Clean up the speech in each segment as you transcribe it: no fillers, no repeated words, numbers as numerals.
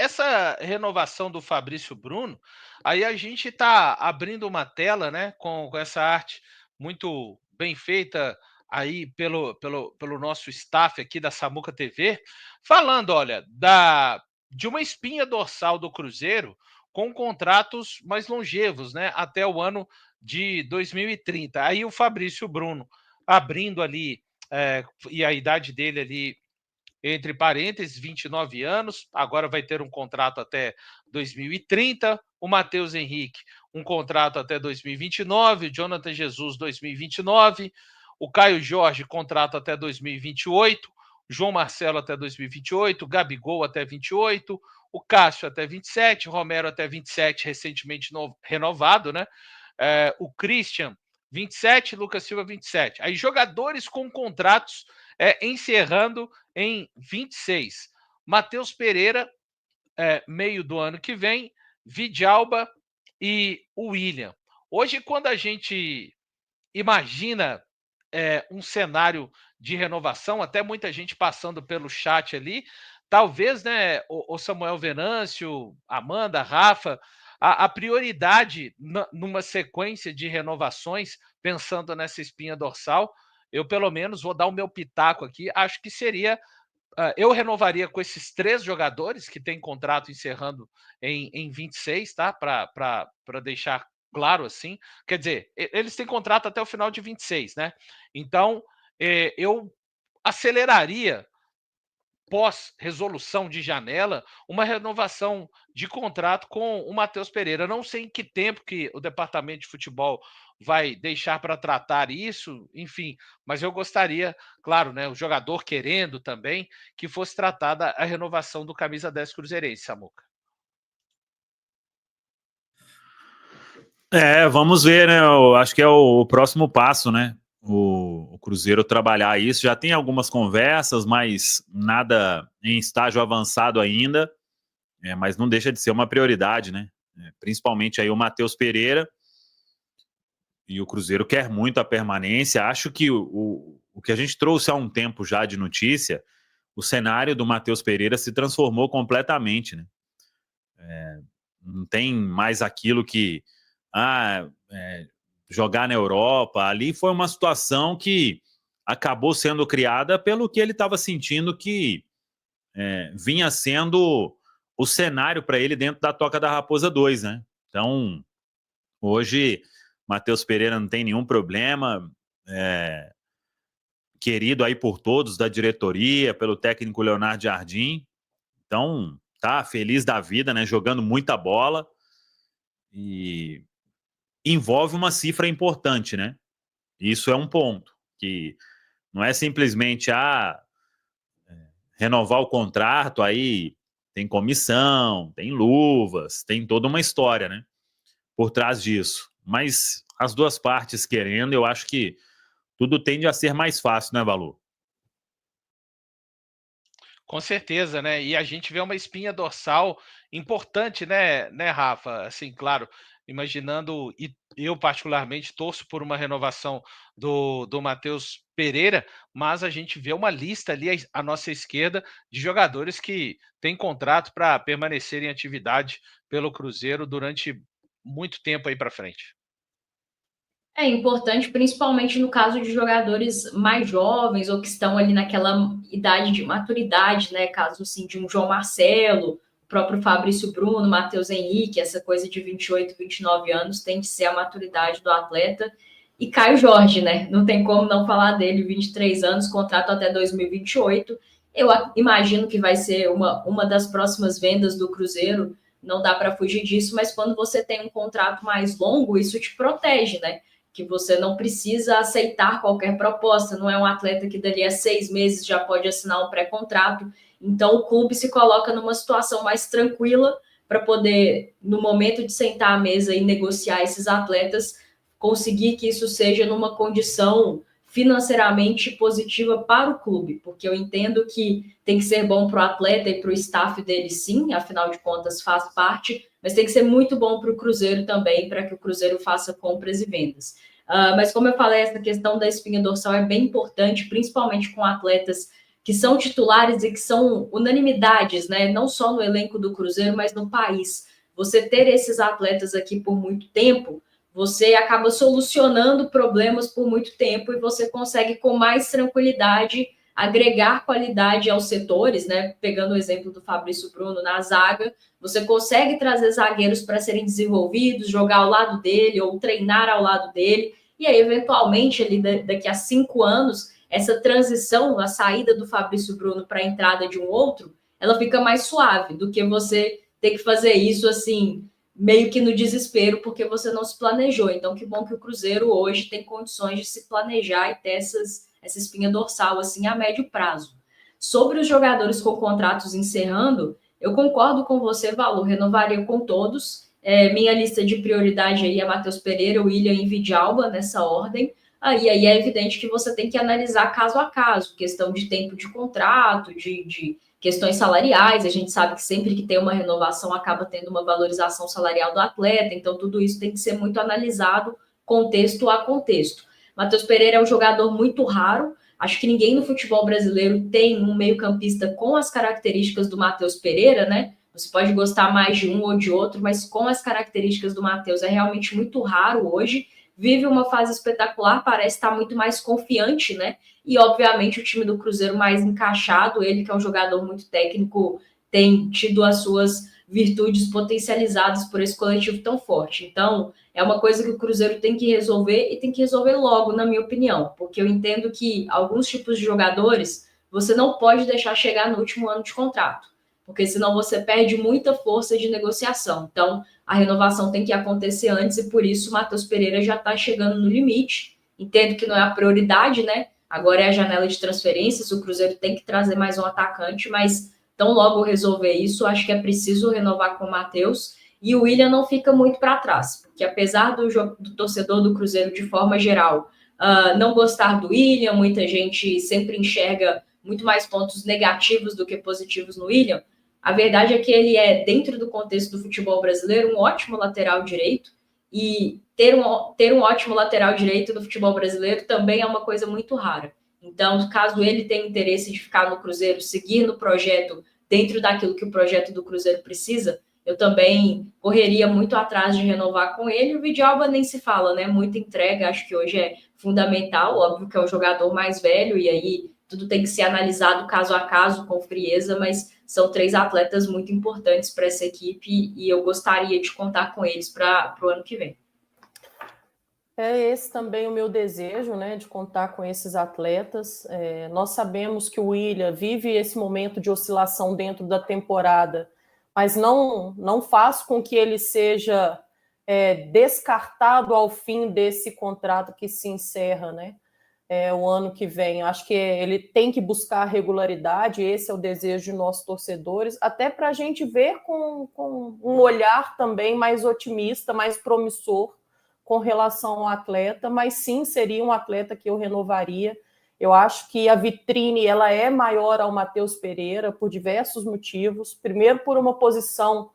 essa renovação do Fabrício Bruno, aí a gente está abrindo uma tela, né, com essa arte muito bem feita aí pelo nosso staff aqui da Samuca TV, falando, olha, de uma espinha dorsal do Cruzeiro com contratos mais longevos, né, até o ano de 2030. Aí o Fabrício Bruno abrindo ali, e a idade dele ali entre parênteses, 29 anos, agora vai ter um contrato até 2030. O Matheus Henrique, um contrato até 2029. O Jonathan Jesus, 2029. O Caio Jorge, contrato até 2028. João Marcelo até 2028. Gabigol até 28. O Cássio até 27. Romero até 27, recentemente renovado, né? O Christian, 27. Lucas Silva, 27. Aí jogadores com contratos encerrando em 26. Matheus Pereira, meio do ano que vem, Vidalba e o William. Hoje, quando a gente imagina um cenário de renovação, até muita gente passando pelo chat ali, talvez, né, o Samuel Venâncio, Amanda, Rafa, a prioridade numa sequência de renovações, pensando nessa espinha dorsal, eu pelo menos vou dar o meu pitaco aqui, acho que seria eu renovaria com esses 3 jogadores que têm contrato encerrando em 26, tá? Para deixar claro assim. Quer dizer, eles têm contrato até o final de 26, né? Então, eu aceleraria, pós-resolução de janela, uma renovação de contrato com o Matheus Pereira. Não sei em que tempo que o departamento de futebol vai deixar para tratar isso, enfim, mas eu gostaria, claro, né, o jogador querendo também, que fosse tratada a renovação do camisa 10 cruzeirense, Samuca. Vamos ver, né? Eu acho que é o próximo passo, né? O Cruzeiro trabalhar isso. Já tem algumas conversas, mas nada em estágio avançado ainda. Mas não deixa de ser uma prioridade, né? Principalmente aí o Matheus Pereira. E o Cruzeiro quer muito a permanência. Acho que o que a gente trouxe há um tempo já de notícia, o cenário do Matheus Pereira se transformou completamente, né? Não tem mais aquilo que jogar na Europa. Ali foi uma situação que acabou sendo criada pelo que ele estava sentindo que vinha sendo o cenário para ele dentro da Toca da Raposa 2, né? Então, hoje, Matheus Pereira não tem nenhum problema, querido aí por todos da diretoria, pelo técnico Leonardo Jardim. Então, tá feliz da vida, né? Jogando muita bola e envolve uma cifra importante, né? Isso é um ponto, que não é simplesmente renovar o contrato, aí tem comissão, tem luvas, tem toda uma história, né? Por trás disso. Mas as duas partes querendo, eu acho que tudo tende a ser mais fácil, né, Valor? Com certeza, né? E a gente vê uma espinha dorsal importante, né, Rafa? Assim, claro, imaginando, e eu particularmente torço por uma renovação do Matheus Pereira, mas a gente vê uma lista ali à nossa esquerda de jogadores que têm contrato para permanecer em atividade pelo Cruzeiro durante muito tempo aí para frente. É importante, principalmente no caso de jogadores mais jovens ou que estão ali naquela idade de maturidade, né? Caso assim de um João Marcelo, o próprio Fabrício Bruno, Matheus Henrique, essa coisa de 28, 29 anos tem que ser a maturidade do atleta. E Caio Jorge, né? Não tem como não falar dele, 23 anos, contrato até 2028. Eu imagino que vai ser uma das próximas vendas do Cruzeiro, não dá para fugir disso, mas quando você tem um contrato mais longo, isso te protege, né? Que você não precisa aceitar qualquer proposta, não é um atleta que dali a 6 meses já pode assinar um pré-contrato, então o clube se coloca numa situação mais tranquila para poder, no momento de sentar à mesa e negociar esses atletas, conseguir que isso seja numa condição financeiramente positiva para o clube, porque eu entendo que tem que ser bom para o atleta e para o staff dele sim, afinal de contas faz parte, mas tem que ser muito bom para o Cruzeiro também, para que o Cruzeiro faça compras e vendas. Mas como eu falei, essa questão da espinha dorsal é bem importante, principalmente com atletas que são titulares e que são unanimidades, né? Não só no elenco do Cruzeiro, mas no país. Você ter esses atletas aqui por muito tempo, você acaba solucionando problemas por muito tempo e você consegue com mais tranquilidade agregar qualidade aos setores, né? Pegando o exemplo do Fabrício Bruno na zaga, você consegue trazer zagueiros para serem desenvolvidos, jogar ao lado dele ou treinar ao lado dele, e aí, eventualmente, ali daqui a 5 anos, essa transição, a saída do Fabrício Bruno para a entrada de um outro, ela fica mais suave do que você ter que fazer isso assim, meio que no desespero, porque você não se planejou. Então, que bom que o Cruzeiro hoje tem condições de se planejar e ter essa espinha dorsal assim a médio prazo. Sobre os jogadores com contratos encerrando, eu concordo com você, Valor, renovaria com todos. Minha lista de prioridade aí é Matheus Pereira, William e Vidalba, nessa ordem. Aí é evidente que você tem que analisar caso a caso, questão de tempo de contrato, de questões salariais. A gente sabe que sempre que tem uma renovação acaba tendo uma valorização salarial do atleta, então tudo isso tem que ser muito analisado contexto a contexto. Matheus Pereira é um jogador muito raro. Acho que ninguém no futebol brasileiro tem um meio-campista com as características do Matheus Pereira, né? Você pode gostar mais de um ou de outro, mas com as características do Matheus é realmente muito raro hoje. Vive uma fase espetacular, parece estar muito mais confiante, né? E, obviamente, o time do Cruzeiro mais encaixado, ele que é um jogador muito técnico, tem tido as suas virtudes potencializadas por esse coletivo tão forte. Então, é uma coisa que o Cruzeiro tem que resolver e tem que resolver logo, na minha opinião, porque eu entendo que alguns tipos de jogadores você não pode deixar chegar no último ano de contrato, porque senão você perde muita força de negociação. Então, a renovação tem que acontecer antes e por isso o Matheus Pereira já está chegando no limite. Entendo que não é a prioridade, né? Agora é a janela de transferências, o Cruzeiro tem que trazer mais um atacante, mas tão logo resolver isso, acho que é preciso renovar com o Matheus. E o William não fica muito para trás, porque apesar do torcedor do Cruzeiro, de forma geral, não gostar do William, muita gente sempre enxerga muito mais pontos negativos do que positivos no William. A verdade é que ele é, dentro do contexto do futebol brasileiro, um ótimo lateral direito, e ter um ótimo lateral direito no futebol brasileiro também é uma coisa muito rara. Então, caso ele tenha interesse de ficar no Cruzeiro, seguir no projeto, dentro daquilo que o projeto do Cruzeiro precisa, eu também correria muito atrás de renovar com ele. O Vidalba nem se fala, né? Muita entrega, acho que hoje é fundamental. Óbvio que é um jogador mais velho e aí tudo tem que ser analisado caso a caso, com frieza, mas são 3 atletas muito importantes para essa equipe e eu gostaria de contar com eles para o ano que vem. É esse também o meu desejo, né, de contar com esses atletas. Nós sabemos que o William vive esse momento de oscilação dentro da temporada, mas não faz com que ele seja descartado ao fim desse contrato que se encerra, né? O ano que vem. Eu acho que ele tem que buscar regularidade, esse é o desejo de nossos torcedores, até para a gente ver com um olhar também mais otimista, mais promissor com relação ao atleta, mas sim, seria um atleta que eu renovaria. Eu acho que a vitrine ela é maior ao Matheus Pereira por diversos motivos. Primeiro, por uma posição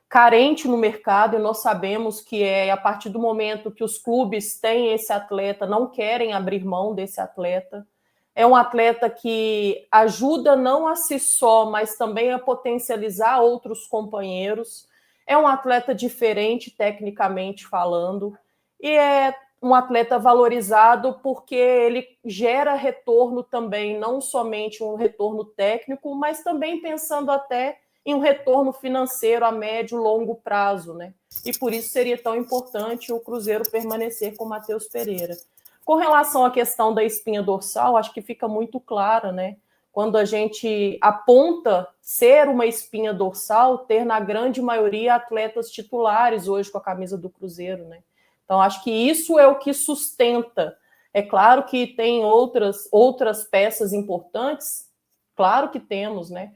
carente no mercado, e nós sabemos que a partir do momento que os clubes têm esse atleta, não querem abrir mão desse atleta. É um atleta que ajuda não a si só, mas também a potencializar outros companheiros. É um atleta diferente, tecnicamente falando, e é um atleta valorizado porque ele gera retorno também, não somente um retorno técnico, mas também pensando até em um retorno financeiro a médio e longo prazo, né? E por isso seria tão importante o Cruzeiro permanecer com o Matheus Pereira. Com relação à questão da espinha dorsal, acho que fica muito clara, né? Quando a gente aponta ser uma espinha dorsal, ter na grande maioria atletas titulares hoje com a camisa do Cruzeiro, né? Então, acho que isso é o que sustenta. É claro que tem outras peças importantes, claro que temos, né?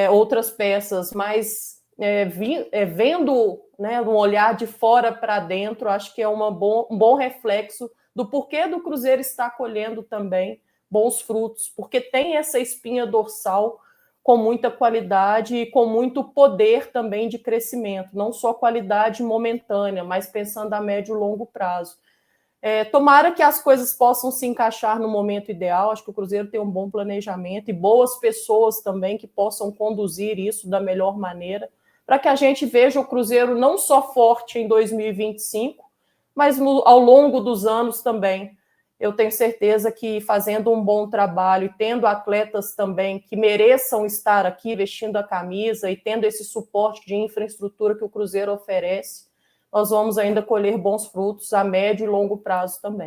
Outras peças, mas vendo, né, um olhar de fora para dentro, acho que é um bom reflexo do porquê do Cruzeiro estar colhendo também bons frutos, porque tem essa espinha dorsal com muita qualidade e com muito poder também de crescimento, não só qualidade momentânea, mas pensando a médio e longo prazo. Tomara que as coisas possam se encaixar no momento ideal. Acho que o Cruzeiro tem um bom planejamento e boas pessoas também que possam conduzir isso da melhor maneira, para que a gente veja o Cruzeiro não só forte em 2025, mas ao longo dos anos também. Eu tenho certeza que fazendo um bom trabalho e tendo atletas também que mereçam estar aqui vestindo a camisa e tendo esse suporte de infraestrutura que o Cruzeiro oferece, nós vamos ainda colher bons frutos a médio e longo prazo também.